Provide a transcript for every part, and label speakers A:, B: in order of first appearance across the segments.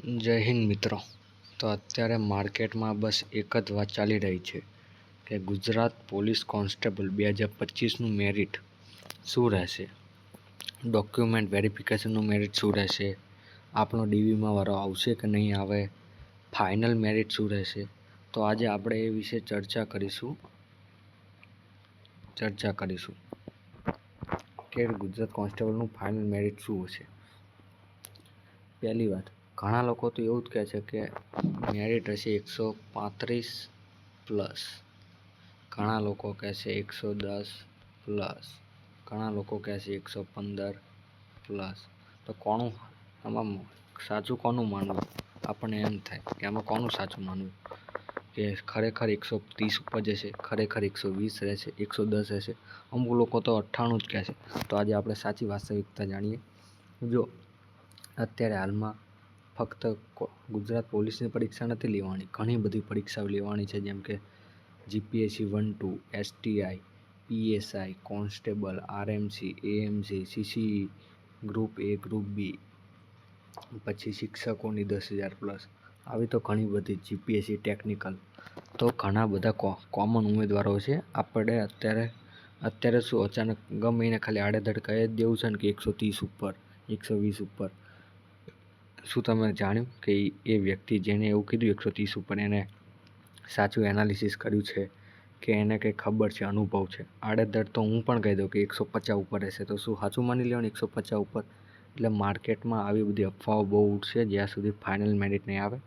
A: જય હિન્દ મિત્રો. તો અત્યારે માર્કેટમાં બસ એક જ વાત ચાલી રહી છે કે ગુજરાત પોલીસ કોન્સ્ટેબલ 2025નું મેરિટ શું રહેશે, ડોક્યુમેન્ટ વેરિફિકેશનનું મેરિટ શું રહેશે, આપણો ડીવીમાં વારો આવશે કે નહીં આવે, ફાઇનલ મેરિટ શું રહેશે. તો આજે આપણે એ વિશે ચર્ચા કરીશું કે ગુજરાત કોન્સ્ટેબલનું ફાઇનલ મેરિટ શું હશે. પહેલી વાત, ઘણા લોકો તો એવું જ કહે છે કે મેરિટ હશે 135 પ્લસ, ઘણા લોકો કહેશે 110 પ્લસ, ઘણા લોકો કહેશે 115 પ્લસ. તો કોનું આમાં સાચું કોનું માનવું? આપણને એમ થાય કે આમાં કોનું સાચું માનવું, કે ખરેખર 130 ઉપર જશે, ખરેખર 120 રહેશે, 110 રહેશે. અમુક લોકો તો 98 જ કહેશે. તો આજે આપણે સાચી વાસ્તવિકતા જાણીએ. જો અત્યારે હાલમાં ફક્ત ગુજરાત પોલીસની પરીક્ષા નથી લેવાની, ઘણી બધી પરીક્ષાઓ લેવાની છે, જેમ કે GPSC 1-2, STI, PSI, constable, RMC, AMC, CCE, group A, group B, પછી શિક્ષકોની 10,000 પ્લસ, આવી તો ઘણી બધી જીપીએસસી ટેકનિકલ. તો ઘણા બધા કોમન ઉમેદવારો છે. આપણે અત્યારે શું અચાનક ગમે એને ખાલી આડેધડ કહી જ દેવું છે ને કે 130 ઉપર, 120 ઉપર. શું તમે જાણ્યું કે એ વ્યક્તિ જેને એવું કીધું 130 ઉપર એને સાચું એનાલિસિસ કર્યું છે કે એને કંઈ ખબર છે, અનુભવ છે? આડેધડ તો હું પણ કહી દઉં કે 150 ઉપર રહેશે, તો શું સાચું માની લેવાનું 150 ઉપર? એટલે માર્કેટમાં આવી બધી અફવાઓ બહુ ઉઠશે જ્યાં સુધી ફાઇનલ મેરિટ નહીં આવે.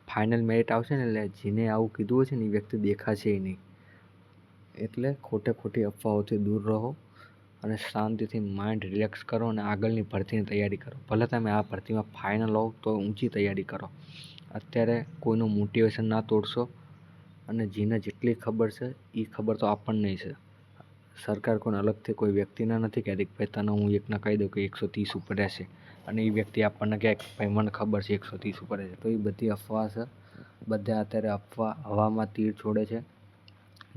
A: ફાઇનલ મેરિટ આવશે ને એટલે જેને આવું કીધું હોય છે ને એ વ્યક્તિ દેખાશે નહીં. એટલે ખોટી અફવાઓથી દૂર રહો અને શાંતિથી માઇન્ડ રિલેક્સ કરો અને આગળની ભરતીની તૈયારી કરો. ભલે તમે આ ભરતીમાં ફાઇનલ હોવ તો ઊંચી તૈયારી કરો. અત્યારે કોઈનું મોટિવેશન ના તોડશો. અને જેને જેટલી ખબર છે એ ખબર તો આપણને છે. સરકાર કોઈને અલગથી કોઈ વ્યક્તિને નથી કહેતી કે ભાઈ તને હું એકને કહી દઉં કે 130 ઉપર રહેશે અને એ વ્યક્તિ આપણને કહે કે ભાઈ મને ખબર છે 130 ઉપર રહેશે. તો એ બધી અફવા છે. બધા અત્યારે અફવા હવામાં તીર છોડે છે.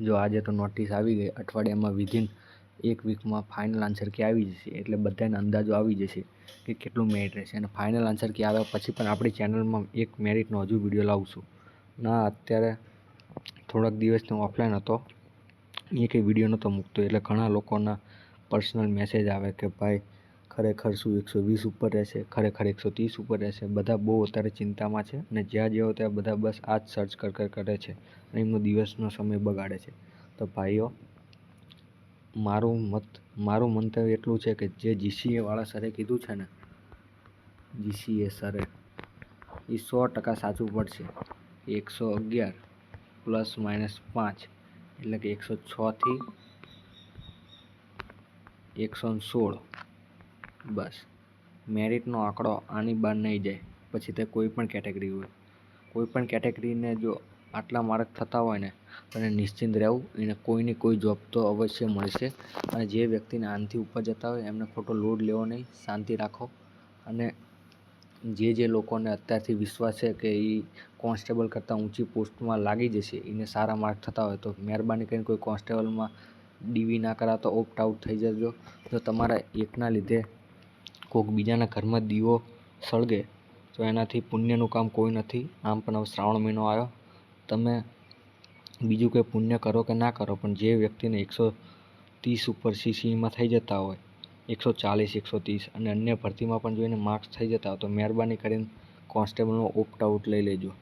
A: જો આજે તો નોટિસ આવી ગઈ, અઠવાડિયામાં વિધિન 1 વીકમાં ફાઇનલ આન્સર કી આવી જશે, એટલે બધાને અંદાજો આવી જશે કે કેટલું મેરિટ રહેશે. અને ફાઇનલ આન્સર કી આવ્યા પછી પણ આપણી ચેનલમાં એક મેરિટનો હજુ વિડીયો લાવશું. ના અત્યારે થોડાક દિવસથી હું ઓફલાઈન હતો, એ કંઈ વિડીયો નહોતો મૂકતો, એટલે ઘણા લોકોના પર્સનલ મેસેજ આવે કે ભાઈ ખરેખર શું 120 ઉપર રહેશે, ખરેખર 130 ઉપર રહેશે. બધા બહુ અત્યારે ચિંતામાં છે અને જ્યાં જેવો ત્યાં બધા બસ આ જ સર્ચ કરે છે અને એમનો દિવસનો સમય બગાડે છે. તો ભાઈઓ, મારું મંતવ્ય એટલું છે કે જે જીસીએ વાળા સરે કીધું છે ને, જીસીએ સરે, એ 100% સાચું પડશે. 111 પ્લસ માઇનસ 5 એટલે કે 106 થી 116. બસ મેરિટનો આંકડો આની બહાર નહીં જાય. પછી તે કોઈ પણ કેટેગરી હોય, કોઈ પણ કેટેગરીને જો આટલા માર્ક થતા હોય ને તો એને નિશ્ચિંત રહેવું, એને કોઈની કોઈ જોબ તો અવશ્ય મળશે. અને જે વ્યક્તિને આનાથી ઉપર જતા હોય એમને ખોટો લોડ લેવો નહીં, શાંતિ રાખો. અને જે લોકોને અત્યારથી વિશ્વાસ છે કે એ કોન્સ્ટેબલ કરતાં ઊંચી પોસ્ટમાં લાગી જશે, એને સારા માર્ક થતા હોય, તો મહેરબાની કરીને કોઈ કોન્સ્ટેબલમાં ડીવી ના કરાવતો ઓપ્ટ આઉટ થઈ જજો. જો તમારા એકના લીધે કોઈક બીજાના ઘરમાં દીવો સળગે તો એનાથી પુણ્યનું કામ કોઈ નથી. આમ પણ હવે શ્રાવણ મહિનો આવ્યો, તમે બીજું કંઈ પુણ્ય કરો કે ના કરો, પણ જે વ્યક્તિને 130 ઉપર સીસીઈમાં થઈ જતા હોય, 140, 130 અને અન્ય ભરતીમાં પણ જો એને માર્ક્સ થઈ જતા હોય તો મહેરબાની કરીને કોન્સ્ટેબલનો ઓપ્ટ આઉટ લઈ લેજો.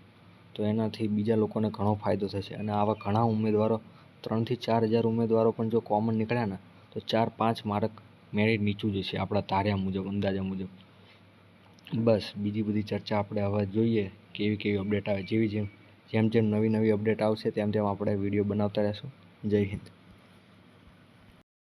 A: તો એનાથી બીજા લોકોને ઘણો ફાયદો થશે. અને આવા ઘણા ઉમેદવારો, 3,000 થી 4,000 ઉમેદવારો પણ જો કોમન નીકળ્યા ને તો 4-5 માર્ક મેરિટ નીચું જશે આપણા ધાર્યા મુજબ, અંદાજા મુજબ. બસ બીજી બધી ચર્ચા આપણે હવે જોઈએ કેવી અપડેટ આવે. જેમ નવી અપડેટ આવશે તેમ આપણે વિડીયો બનાવતા રહેશું. જય હિન્દ.